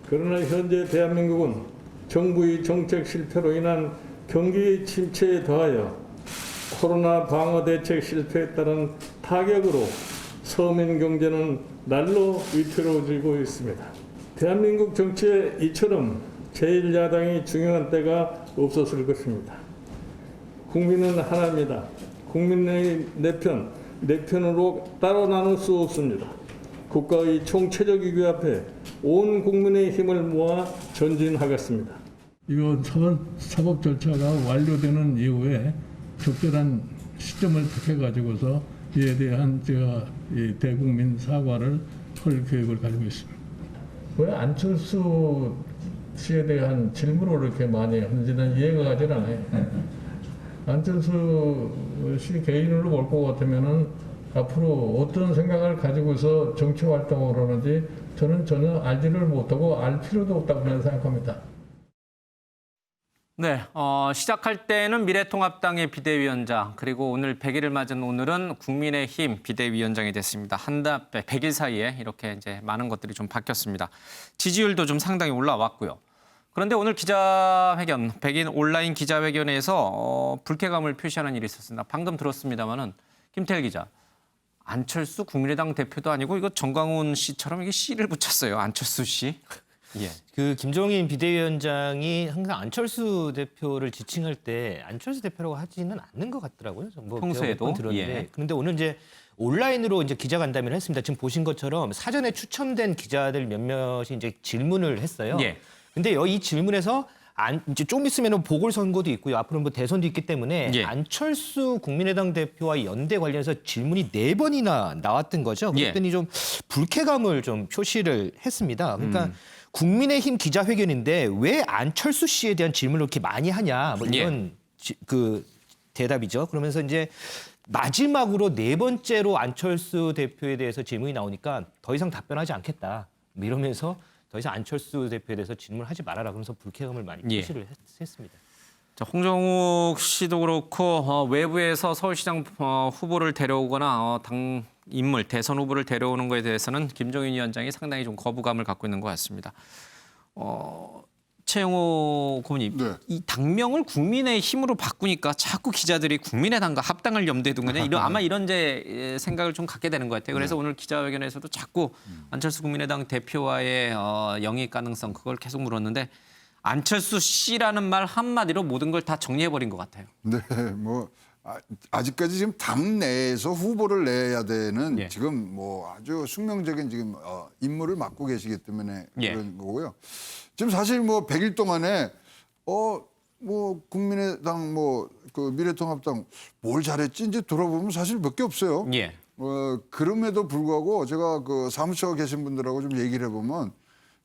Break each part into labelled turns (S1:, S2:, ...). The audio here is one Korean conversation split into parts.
S1: 그러나 현재 대한민국은 정부의 정책 실패로 인한 경기 침체에 더하여 코로나 방어 대책 실패에 따른 타격으로 서민 경제는 날로 위태로워지고 있습니다. 대한민국 정치에 이처럼 제1야당이 중요한 때가 없었을 것입니다. 국민은 하나입니다. 국민의 내 편으로 따로 나눌 수 없습니다. 국가의 총체적 위기 앞에 온 국민의 힘을 모아 전진하겠습니다. 이거 사법 절차가 완료되는 이후에 적절한 시점을 택해가지고서 이에 대한 제가 이 대국민 사과를 할 계획을 가지고 있습니다. 왜 안철수 씨에 대한 질문을 그렇게 많이 하는지는 이해가 가질 않아요. 안철수 씨 개인으로 볼 것 같으면은 앞으로 어떤 생각을 가지고서 정치 활동을 하는지 저는 전혀 알지를 못하고 알 필요도 없다고 저는 생각합니다.
S2: 네, 시작할 때는 미래통합당의 비대위원장, 그리고 오늘 100일을 맞은 오늘은 국민의힘 비대위원장이 됐습니다. 한 달, 100일 사이에 이렇게 이제 많은 것들이 좀 바뀌었습니다. 지지율도 좀 상당히 올라왔고요. 그런데 오늘 기자회견, 백인 온라인 기자회견에서 불쾌감을 표시하는 일이 있었습니다. 방금 들었습니다마는 김태일 기자, 안철수 국민의당 대표도 아니고 이거 정광훈 씨처럼 이게 씨를 붙였어요. 안철수 씨. 예.
S3: 그 김종인 비대위원장이 항상 안철수 대표를 지칭할 때 안철수 대표라고 하지는 않는 것 같더라고요. 뭐
S2: 평소에도
S3: 들었는데.
S2: 예.
S3: 그런데 오늘 이제 온라인으로 이제 기자간담회를 했습니다. 지금 보신 것처럼 사전에 추첨된 기자들 몇몇이 이제 질문을 했어요.
S2: 예.
S3: 근데 이 질문에서 이제 좀 있으면 보궐선거도 있고요. 앞으로 뭐 대선도 있기 때문에
S2: 예.
S3: 안철수 국민의당 대표와 연대 관련해서 질문이 4번이나 나왔던 거죠.
S2: 예.
S3: 그랬더니 좀 불쾌감을 좀 표시를 했습니다. 그러니까 국민의힘 기자회견인데 왜 안철수 씨에 대한 질문을 이렇게 많이 하냐, 뭐 이런 그 대답이죠. 그러면서 이제 마지막으로 4번째로 안철수 대표에 대해서 질문이 나오니까 더 이상 답변하지 않겠다, 뭐 이러면서 더 이상 안철수 대표에 대해서 질문하지 말아라, 그러면서 불쾌감을 많이 표시를 했습니다.
S2: 자, 홍정욱 씨도 그렇고 외부에서 서울시장 후보를 데려오거나 당 인물, 대선 후보를 데려오는 것에 대해서는 김종인 위원장이 상당히 좀 거부감을 갖고 있는 것 같습니다. 최영호 고문님,
S4: 네.
S2: 이 당명을 국민의힘으로 바꾸니까 자꾸 기자들이 국민의당과 합당을 염두에 둔 거냐, 아마 이런 제 생각을 좀 갖게 되는 것 같아요. 그래서 오늘 기자회견에서도 자꾸 안철수 국민의당 대표와의 영입 가능성, 그걸 계속 물었는데 안철수 씨라는 말 한마디로 모든 걸 다 정리해버린 것 같아요.
S4: 네, 뭐 아직까지 지금 당 내에서 후보를 내야 되는
S2: 예.
S4: 지금 뭐 아주 숙명적인 지금 임무를 맡고 계시기 때문에
S2: 예.
S4: 그런 거고요. 지금 사실 뭐 100일 동안에 뭐 국민의당 뭐 그 미래통합당 뭘 잘했지 이제 돌아보면 사실 몇 개 없어요.
S2: 예.
S4: 그럼에도 불구하고 제가 그 사무처에 계신 분들하고 좀 얘기를 해보면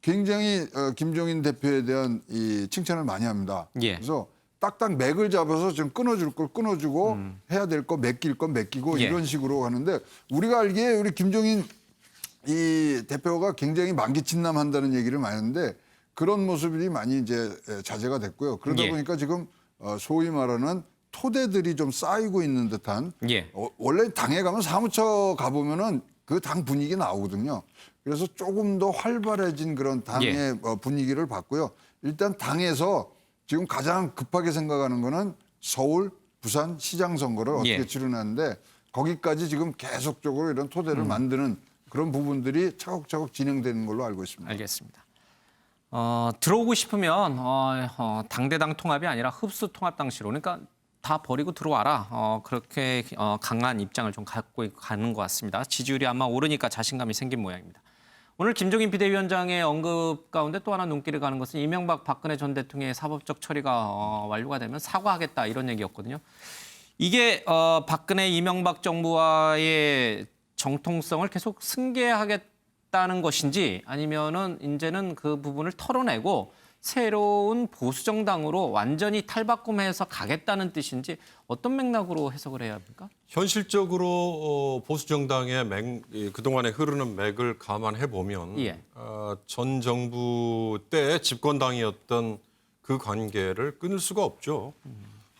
S4: 굉장히 김종인 대표에 대한 이 칭찬을 많이 합니다.
S2: 예.
S4: 그래서 딱딱 맥을 잡아서 좀 끊어줄 걸 끊어주고 해야 될 거 맡길 건 맡기고
S2: 예.
S4: 이런 식으로 하는데, 우리가 알기에 우리 김종인 이 대표가 굉장히 만기침남한다는 얘기를 많이 하는데 그런 모습이 많이 이제 자제가 됐고요. 그러다
S2: 예.
S4: 보니까 지금 소위 말하는 토대들이 좀 쌓이고 있는 듯한,
S2: 예.
S4: 원래 당에 가면 사무처 가보면은 그 당 분위기 나오거든요. 그래서 조금 더 활발해진 그런 당의
S2: 예.
S4: 분위기를 봤고요. 일단 당에서 지금 가장 급하게 생각하는 거는 서울, 부산 시장 선거를 어떻게
S2: 예.
S4: 치르는데, 거기까지 지금 계속적으로 이런 토대를 만드는 그런 부분들이 차곡차곡 진행되는 걸로 알고 있습니다.
S2: 알겠습니다. 들어오고 싶으면 당대당 통합이 아니라 흡수 통합 당시로, 그러니까 다 버리고 들어와라. 그렇게 강한 입장을 좀 갖고 가는 것 같습니다. 지지율이 아마 오르니까 자신감이 생긴 모양입니다. 오늘 김종인 비대위원장의 언급 가운데 또 하나 눈길을 가는 것은 이명박 박근혜 전 대통령의 사법적 처리가 완료가 되면 사과하겠다, 이런 얘기였거든요. 이게 박근혜 이명박 정부와의 정통성을 계속 승계하겠다는 것인지, 아니면은 이제는 그 부분을 털어내고 새로운 보수 정당으로 완전히 탈바꿈해서 가겠다는 뜻인지, 어떤 맥락으로 해석을 해야 합니까?
S5: 현실적으로 보수 정당의 그동안에 흐르는 맥을 감안해 보면
S2: 예.
S5: 전 정부 때 집권당이었던 그 관계를 끊을 수가 없죠.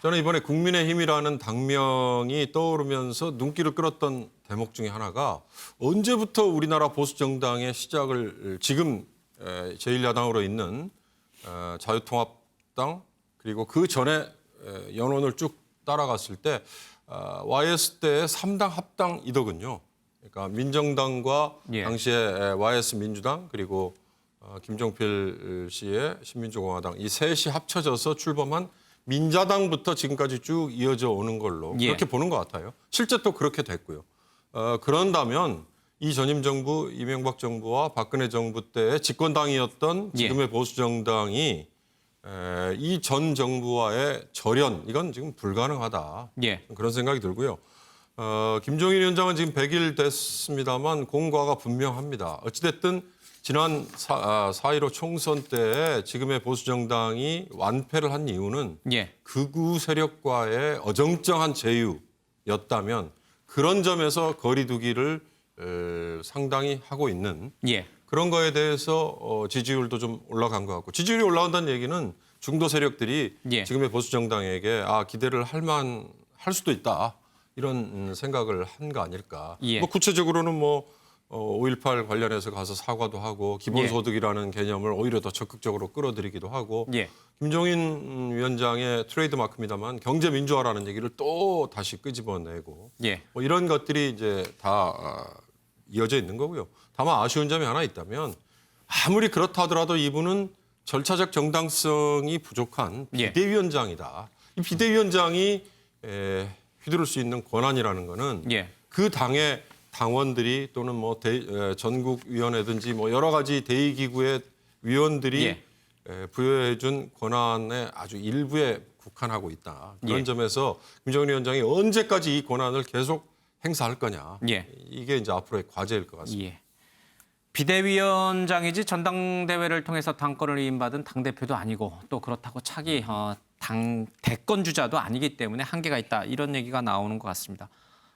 S5: 저는 이번에 국민의힘이라는 당명이 떠오르면서 눈길을 끌었던 대목 중에 하나가, 언제부터 우리나라 보수 정당의 시작을 지금 제1야당으로 있는 자유통합당 그리고 그 전에 연원을 쭉 따라갔을 때 YS 때 3당 합당이더군요. 그러니까 민정당과
S2: 예.
S5: 당시에 YS 민주당 그리고 김종필 씨의 신민주공화당 이 셋이 합쳐져서 출범한 민자당부터 지금까지 쭉 이어져 오는 걸로
S2: 예.
S5: 그렇게 보는 것 같아요. 실제 또 그렇게 됐고요. 그런다면 이 전임 정부 이명박 정부와 박근혜 정부 때 집권당이었던 지금의 보수 정당이 이 전 정부와의 절연 이건 지금 불가능하다.
S2: 예.
S5: 그런 생각이 들고요. 김종인 위원장은 지금 100일 됐습니다만 공과가 분명합니다. 어찌됐든 지난 4.15 총선 때 지금의 보수 정당이 완패를 한 이유는
S2: 예.
S5: 극우 세력과의 어정쩡한 제휴였다면 그런 점에서 거리두기를 상당히 하고 있는
S2: 예.
S5: 그런 거에 대해서 지지율도 좀 올라간 것 같고 지지율이 올라간다는 얘기는 중도 세력들이
S2: 예.
S5: 지금의 보수 정당에게 기대를 할 수도 있다 이런 생각을 한 거 아닐까.
S2: 예.
S5: 뭐 구체적으로는 5.18 관련해서 가서 사과도 하고 기본소득이라는 개념을 오히려 더 적극적으로 끌어들이기도 하고
S2: 예.
S5: 김종인 위원장의 트레이드 마크입니다만 경제 민주화라는 얘기를 또 다시 끄집어내고
S2: 예.
S5: 뭐 이런 것들이 이제 다 이어져 있는 거고요. 다만 아쉬운 점이 하나 있다면 아무리 그렇다 하더라도 이분은 절차적 정당성이 부족한
S2: 예.
S5: 비대위원장이다. 이 비대위원장이 휘두를 수 있는 권한이라는 거는
S2: 예.
S5: 그 당의 당원들이 또는 전국위원회든지 여러 가지 대의기구의 위원들이
S2: 예.
S5: 부여해준 권한의 아주 일부에 국한하고 있다. 그런
S2: 예.
S5: 점에서 김정은 위원장이 언제까지 이 권한을 계속 행사할 거냐.
S2: 예.
S5: 이게 이제 앞으로의 과제일 것 같습니다.
S2: 예. 비대위원장이지 전당대회를 통해서 당권을 위임받은 당대표도 아니고 또 그렇다고 차기 당 대권 주자도 아니기 때문에 한계가 있다. 이런 얘기가 나오는 것 같습니다.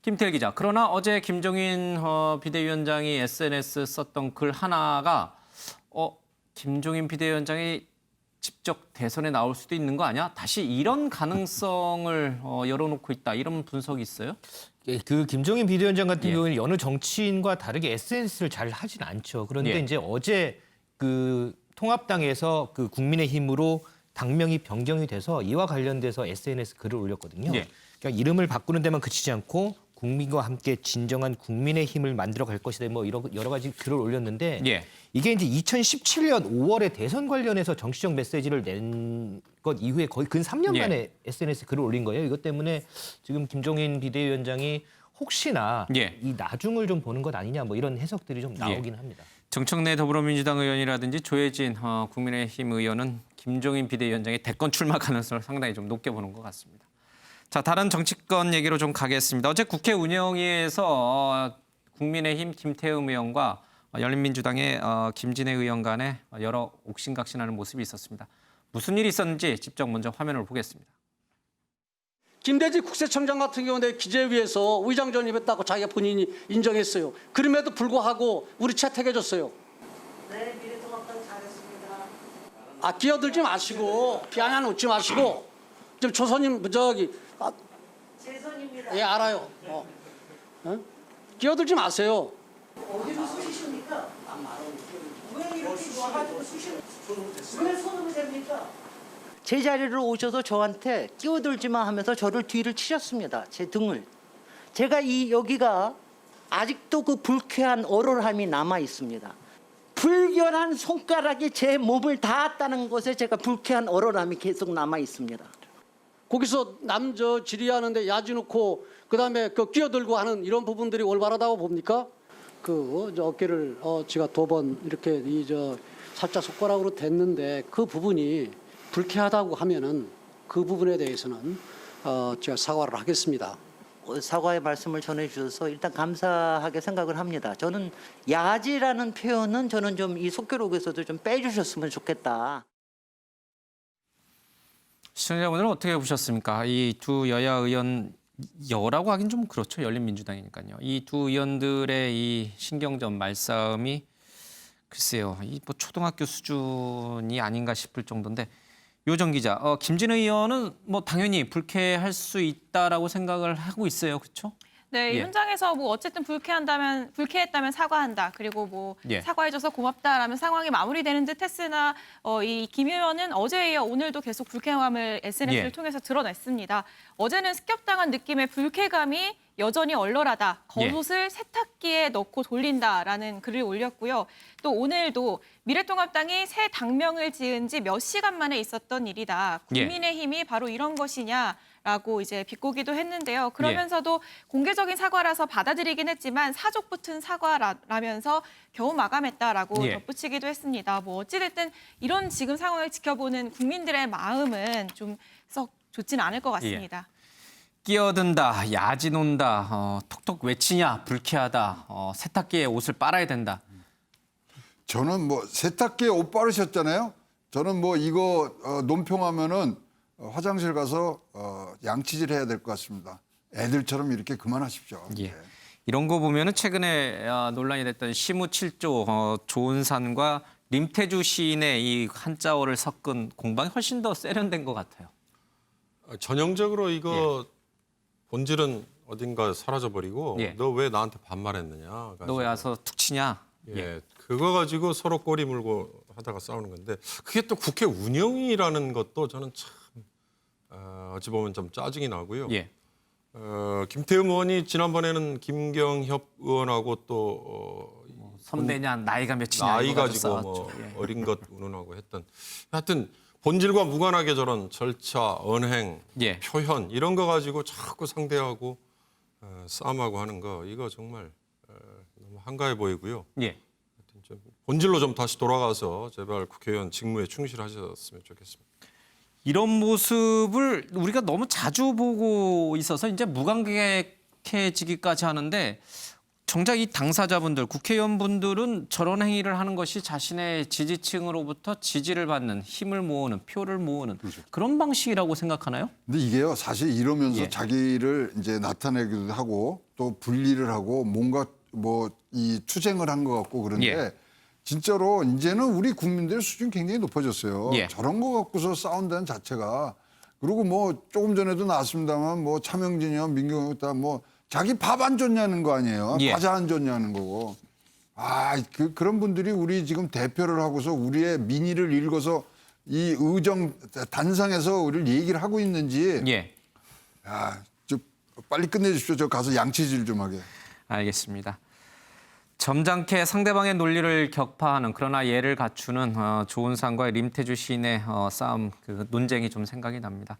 S2: 김태일 기자. 그러나 어제 김종인 비대위원장이 SNS 썼던 글 하나가 김종인 비대위원장이 직접 대선에 나올 수도 있는 거 아니야? 다시 이런 가능성을 열어놓고 있다. 이런 분석이 있어요?
S3: 예, 그 김종인 비대위원장 같은
S2: 예.
S3: 경우에는 여느 정치인과 다르게 SNS를 잘 하진 않죠. 그런데
S2: 예.
S3: 이제 어제 그 통합당에서 그 국민의힘으로 당명이 변경이 돼서 이와 관련돼서 SNS 글을 올렸거든요.
S2: 예.
S3: 그러니까 이름을 바꾸는 데만 그치지 않고 국민과 함께 진정한 국민의힘을 만들어 갈 것이다. 여러 가지 글을 올렸는데
S2: 예.
S3: 이게 이제 2017년 5월에 대선 관련해서 정치적 메시지를 낸 것 이후에 거의 근 3년
S2: 예.
S3: 만에 SNS 글을 올린 거예요. 이것 때문에 지금 김종인 비대위원장이 혹시나
S2: 예.
S3: 이 나중을 좀 보는 것 아니냐 이런 해석들이 좀 나오긴 합니다.
S2: 정청래 더불어민주당 의원이라든지 조혜진 국민의힘 의원은 김종인 비대위원장의 대권 출마 가능성을 상당히 좀 높게 보는 것 같습니다. 자, 다른 정치권 얘기로 좀 가겠습니다. 어제 국회 운영위에서 국민의힘 김태흠 의원과 열린민주당의 김진애 의원 간에 여러 옥신각신하는 모습이 있었습니다. 무슨 일이 있었는지 직접 먼저 화면을 보겠습니다.
S6: 김대지 국세청장 같은 경우는 기재위에서 의장 전입했다고 자기가 본인이 인정했어요. 그럼에도 불구하고 우리 채택해줬어요.
S7: 네, 미래통합당 잘했습니다.
S6: 끼어들지 마시고 비아냥 웃지 마시고 좀 조선님
S7: 최선입니다.
S6: 예 알아요. 끼어들지 마세요.
S7: 어디로 쑤시십니까? 왜 이렇게 와가지고 왜 손으로 됩니까? 제 자리로 오셔서 저한테 끼어들지 마 하면서 저를 뒤를 치셨습니다. 제 등을. 제가 여기가 아직도 그 불쾌한 얼얼함이 남아 있습니다. 불결한 손가락이 제 몸을 닿았다는 것에 제가 불쾌한 얼얼함이 계속 남아 있습니다.
S6: 거기서 남저 질의하는데 야지 놓고 그다음에 끼어들고 하는 이런 부분들이 올바르다고 봅니까? 어깨를 제가 2번 이렇게 살짝 손가락으로 댔는데 그 부분이 불쾌하다고 하면은 그 부분에 대해서는 제가 사과를 하겠습니다.
S7: 사과의 말씀을 전해주셔서 일단 감사하게 생각을 합니다. 저는 야지라는 표현은 저는 좀 이 속기록에서도 좀 빼주셨으면 좋겠다.
S2: 시청자분들은 어떻게 보셨습니까? 이 두 여야 의원, 여라고 하긴 좀 그렇죠. 열린민주당이니까요. 이 두 의원들의 이 신경전 말싸움이 글쎄요. 이 초등학교 수준이 아닌가 싶을 정도인데 요정 기자, 김진애 의원은 당연히 불쾌할 수 있다라고 생각을 하고 있어요. 그렇죠?
S8: 네, 이
S2: 예.
S8: 현장에서 뭐 어쨌든 불쾌했다면 사과한다. 그리고 뭐
S2: 예.
S8: 사과해줘서 고맙다라는 상황이 마무리되는 듯했으나 이 김 의원은 어제에 이어 오늘도 계속 불쾌함을 SNS를
S2: 예.
S8: 통해서 드러냈습니다. 어제는 습격당한 느낌의 불쾌감이 여전히 얼얼하다. 겉옷을 세탁기에 넣고 돌린다라는 글을 올렸고요. 또 오늘도 미래통합당이 새 당명을 지은 지 몇 시간 만에 있었던 일이다. 국민의힘이 바로 이런 것이냐라고 이제 비꼬기도 했는데요. 그러면서도 공개적인 사과라서 받아들이긴 했지만 사족 붙은 사과라면서 겨우 마감했다라고
S2: 예.
S8: 덧붙이기도 했습니다. 뭐 어찌됐든 이런 지금 상황을 지켜보는 국민들의 마음은 좀 썩 좋지는 않을 것 같습니다.
S2: 끼어든다, 야지논다, 톡톡 외치냐, 불쾌하다, 세탁기에 옷을 빨아야 된다.
S4: 저는 뭐 세탁기에 옷 빠르셨잖아요. 저는 뭐 이거 논평하면은 화장실 가서 양치질 해야 될 것 같습니다. 애들처럼 이렇게 그만하십시오.
S2: 예.
S4: 네.
S2: 이런 거 보면은 최근에 논란이 됐던 시무 7조 조은산과 림태주 시인의 이 한자어를 섞은 공방이 훨씬 더 세련된 것 같아요.
S5: 전형적으로 이거 본질은 어딘가 사라져버리고
S2: 예.
S5: 너 왜 나한테 반말했느냐.
S2: 너 왜 와서 툭 치냐?
S5: 예, 그거 가지고 서로 꼬리 물고 하다가 싸우는 건데 그게 또 국회 운영이라는 것도 저는 참 어찌 보면 좀 짜증이 나고요.
S2: 예.
S5: 김태흠 의원이 지난번에는 김경협 의원하고 또
S2: 선배냐, 나이가 몇이냐
S5: 나이
S2: 이거
S5: 가지고
S2: 싸웠죠.
S5: 뭐
S2: 예.
S5: 어린 것 운운하고 했던 하여튼 본질과 무관하게 저런 절차, 언행,
S2: 예.
S5: 표현 이런 거 가지고 자꾸 상대하고 싸움하고 하는 거 이거 정말 너무 한가해 보이고요.
S2: 예.
S5: 좀 본질로 좀 다시 돌아가서 제발 국회의원 직무에 충실하셨으면 좋겠습니다.
S2: 이런 모습을 우리가 너무 자주 보고 있어서 이제 무감각해지기까지 하는데 정작 이 당사자분들, 국회의원분들은 저런 행위를 하는 것이 자신의 지지층으로부터 지지를 받는 힘을 모으는, 표를 모으는 그런 방식이라고 생각하나요?
S4: 근데 이게요, 사실 이러면서
S2: 예.
S4: 자기를 이제 나타내기도 하고 또 분리를 하고 뭔가 뭐 이 투쟁을 한 것 같고 그런데
S2: 예.
S4: 진짜로 이제는 우리 국민들의 수준이 굉장히 높아졌어요.
S2: 예.
S4: 저런 거 갖고서 싸운다는 자체가 그리고 뭐 조금 전에도 나왔습니다만 뭐 차명진이요, 민경이 다뭐 자기 밥 안 줬냐는 거 아니에요.
S2: 예.
S4: 과자 안 줬냐는 거고. 그런 분들이 우리 지금 대표를 하고서 우리의 민의를 읽어서 이 의정 단상에서 우리를 얘기를 하고 있는지
S2: 예.
S4: 좀 빨리 끝내주십시오. 저 가서 양치질 좀 하게.
S2: 알겠습니다. 점잖게 상대방의 논리를 격파하는 그러나 예를 갖추는 조은상과 림태주 시인의 싸움, 그 논쟁이 좀 생각이 납니다.